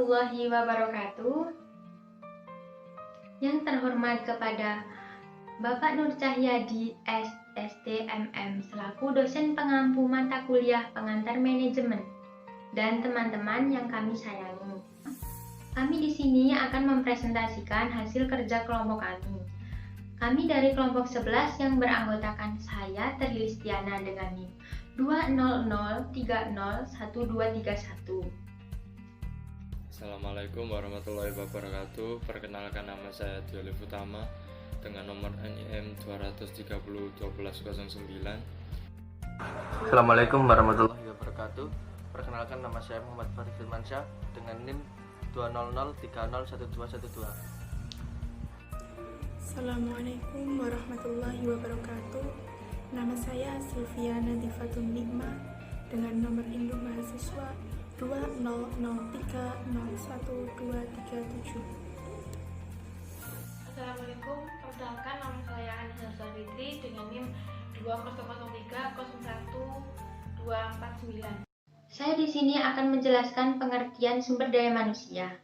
warahmatullahi wabarakatuh. Yang terhormat kepada Bapak Nur Cahyadi SSTMM selaku dosen pengampu mata kuliah pengantar manajemen dan teman-teman yang kami sayangi. Kami di sini akan mempresentasikan hasil kerja kelompok kami. Kami dari kelompok 11 yang beranggotakan saya Terlistiana dengan NIM 200301231. Assalamualaikum warahmatullahi wabarakatuh. Perkenalkan, nama saya Diolif Utama dengan nomor NIM 2301209. Assalamualaikum warahmatullahi wabarakatuh. Perkenalkan, nama saya Muhammad Farid Firmansyah dengan NIM 200301212. Assalamualaikum warahmatullahi wabarakatuh. Nama saya Sylviana Difatun Nikma dengan nomor induk mahasiswa 200301237. Assalamualaikum, perkenalkan nama saya Anissa Fitri dengan NIM 200301249. Saya di sini akan menjelaskan pengertian sumber daya manusia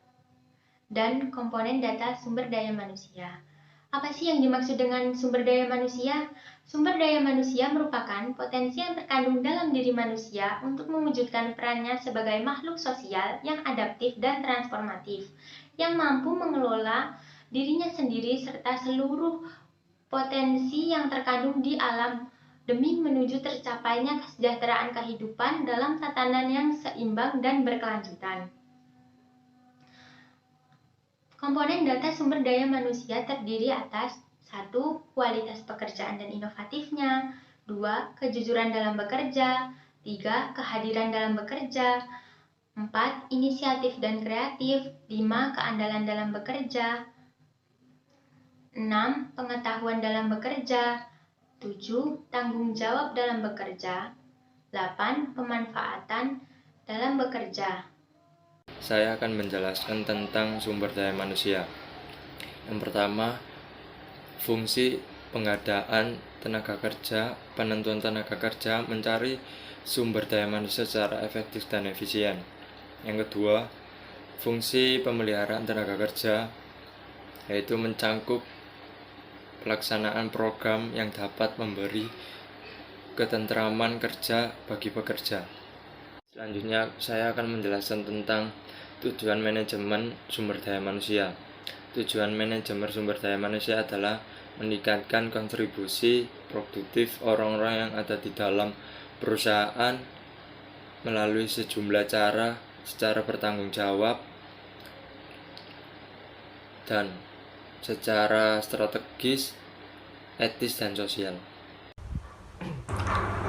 dan komponen data sumber daya manusia. Apa sih yang dimaksud dengan sumber daya manusia? Sumber daya manusia merupakan potensi yang terkandung dalam diri manusia untuk mewujudkan perannya sebagai makhluk sosial yang adaptif dan transformatif, yang mampu mengelola dirinya sendiri serta seluruh potensi yang terkandung di alam demi menuju tercapainya kesejahteraan kehidupan dalam tatanan yang seimbang dan berkelanjutan. Komponen data sumber daya manusia terdiri atas 1. Kualitas pekerjaan dan inovatifnya, 2. Kejujuran dalam bekerja, 3. Kehadiran dalam bekerja, 4. Inisiatif dan kreatif, 5. Keandalan dalam bekerja, 6. Pengetahuan dalam bekerja, 7. Tanggung jawab dalam bekerja, 8. Pemanfaatan dalam bekerja. Saya akan menjelaskan tentang sumber daya manusia. Yang pertama, fungsi pengadaan tenaga kerja, penentuan tenaga kerja, mencari sumber daya manusia secara efektif dan efisien. Yang kedua, fungsi pemeliharaan tenaga kerja, yaitu mencangkup pelaksanaan program yang dapat memberi ketentraman kerja bagi pekerja. Selanjutnya, saya akan menjelaskan tentang tujuan manajemen sumber daya manusia. Tujuan manajemen sumber daya manusia adalah meningkatkan kontribusi produktif orang-orang yang ada di dalam perusahaan melalui sejumlah cara secara bertanggung jawab dan secara strategis, etis, dan sosial.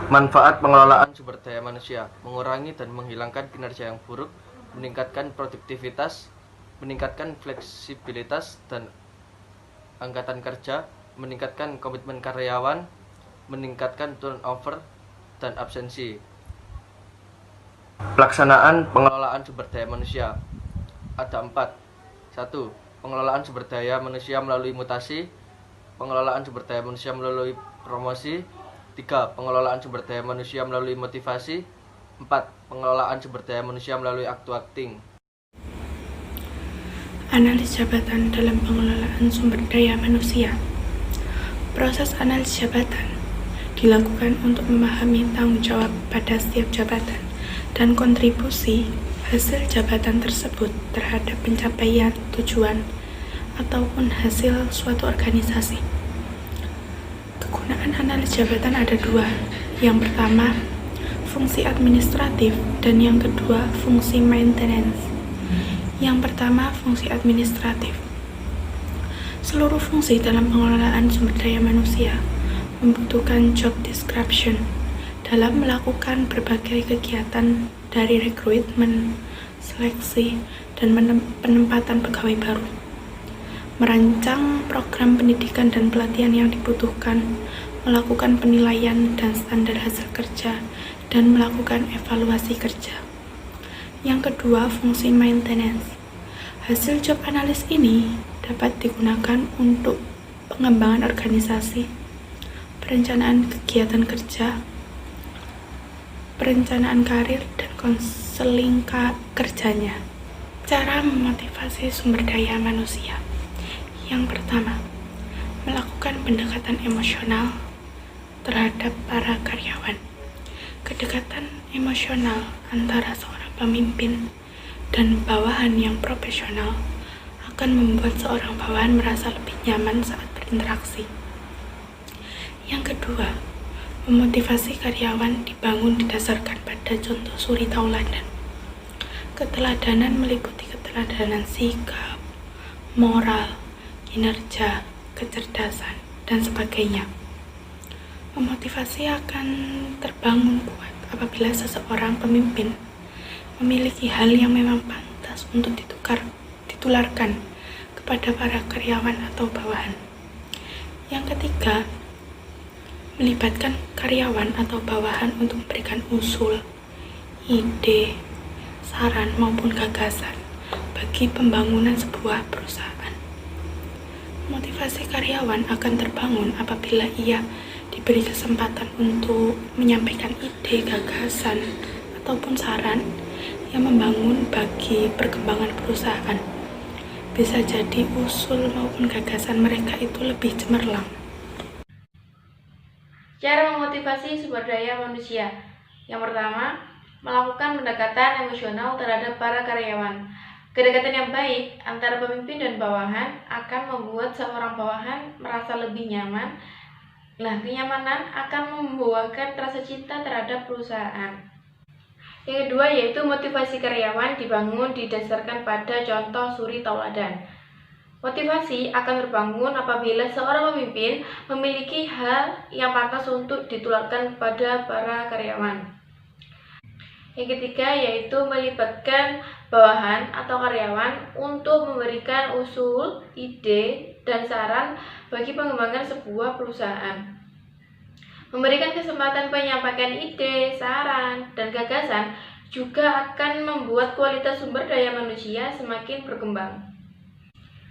Manfaat pengelolaan sumber daya manusia: mengurangi dan menghilangkan kinerja yang buruk, meningkatkan produktivitas, meningkatkan fleksibilitas dan angkatan kerja, meningkatkan komitmen karyawan, meningkatkan turnover dan absensi. Pelaksanaan pengelolaan sumber daya manusia ada 4. 1. Pengelolaan sumber daya manusia melalui mutasi, pengelolaan sumber daya manusia melalui promosi, 3. Pengelolaan sumber daya manusia melalui motivasi, 4. Pengelolaan sumber daya manusia melalui acting. Analis jabatan dalam pengelolaan sumber daya manusia. Proses analis jabatan dilakukan untuk memahami tanggung jawab pada setiap jabatan dan kontribusi hasil jabatan tersebut terhadap pencapaian tujuan ataupun hasil suatu organisasi. Kegunaan analis jabatan ada 2. Yang pertama, fungsi administratif, dan yang kedua, fungsi maintenance. Yang pertama, fungsi administratif. Seluruh fungsi dalam pengelolaan sumber daya manusia membutuhkan job description dalam melakukan berbagai kegiatan dari rekrutmen, seleksi, dan penempatan pegawai baru, merancang program pendidikan dan pelatihan yang dibutuhkan, melakukan penilaian dan standar hasil kerja, dan melakukan evaluasi kerja. Yang kedua, fungsi maintenance. Hasil job analis ini dapat digunakan untuk pengembangan organisasi, perencanaan kegiatan kerja, perencanaan karir, dan konseling kerjanya. Cara memotivasi sumber daya manusia. Yang pertama, melakukan pendekatan emosional terhadap para karyawan. Kedekatan emosional antara seorang pemimpin dan bawahan yang profesional akan membuat seorang bawahan merasa lebih nyaman saat berinteraksi. Yang kedua, memotivasi karyawan dibangun didasarkan pada contoh suri tauladan. Keteladanan meliputi keteladanan sikap, moral, kinerja, kecerdasan, dan sebagainya. Memotivasi akan terbangun kuat apabila seseorang pemimpin memiliki hal yang memang pantas untuk ditularkan kepada para karyawan atau bawahan. Yang ketiga, melibatkan karyawan atau bawahan untuk memberikan usul, ide, saran maupun gagasan bagi pembangunan sebuah perusahaan. Motivasi karyawan akan terbangun apabila ia diberi kesempatan untuk menyampaikan ide, gagasan, ataupun saran yang membangun bagi perkembangan perusahaan. Bisa jadi usul maupun gagasan mereka itu lebih cemerlang. Cara memotivasi sumber daya manusia. Yang pertama, melakukan pendekatan emosional terhadap para karyawan. Kedekatan yang baik antara pemimpin dan bawahan akan membuat seorang bawahan merasa lebih nyaman. Kenyamanan akan membuahkan rasa cinta terhadap perusahaan. Yang kedua yaitu motivasi karyawan dibangun didasarkan pada contoh suri tauladan. Motivasi akan terbangun apabila seorang pemimpin memiliki hal yang pantas untuk ditularkan kepada para karyawan. Yang ketiga yaitu melibatkan bawahan atau karyawan untuk memberikan usul, ide, dan saran bagi pengembangan sebuah perusahaan. Memberikan kesempatan menyampaikan ide, saran, dan gagasan juga akan membuat kualitas sumber daya manusia semakin berkembang.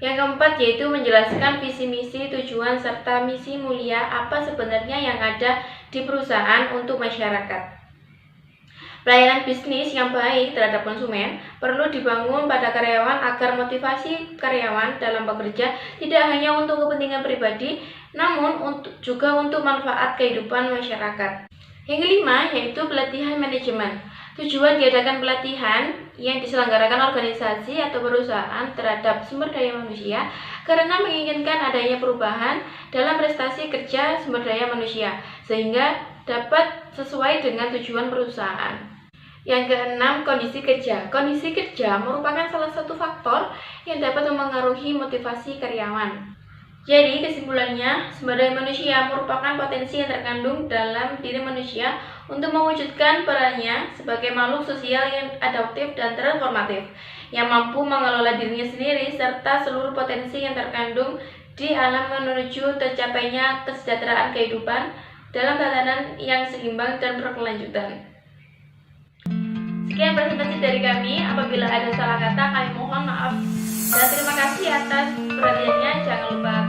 Yang keempat yaitu menjelaskan visi misi, tujuan, serta misi mulia apa sebenarnya yang ada di perusahaan untuk masyarakat. Pelayanan bisnis yang baik terhadap konsumen perlu dibangun pada karyawan agar motivasi karyawan dalam bekerja tidak hanya untuk kepentingan pribadi, namun juga untuk manfaat kehidupan masyarakat. Yang kelima yaitu pelatihan manajemen. Tujuan diadakan pelatihan yang diselenggarakan organisasi atau perusahaan terhadap sumber daya manusia karena menginginkan adanya perubahan dalam prestasi kerja sumber daya manusia sehingga dapat sesuai dengan tujuan perusahaan. Yang keenam, kondisi kerja. Kondisi kerja merupakan salah satu faktor yang dapat memengaruhi motivasi karyawan. Jadi, kesimpulannya, sumber daya manusia merupakan potensi yang terkandung dalam diri manusia untuk mewujudkan perannya sebagai makhluk sosial yang adaptif dan transformatif, yang mampu mengelola dirinya sendiri serta seluruh potensi yang terkandung di alam menuju tercapainya kesejahteraan kehidupan dalam tatanan yang seimbang dan berkelanjutan. Sekian presentasi dari kami. Apabila ada salah kata, kami mohon maaf. Dan terima kasih atas perhatiannya. Jangan lupa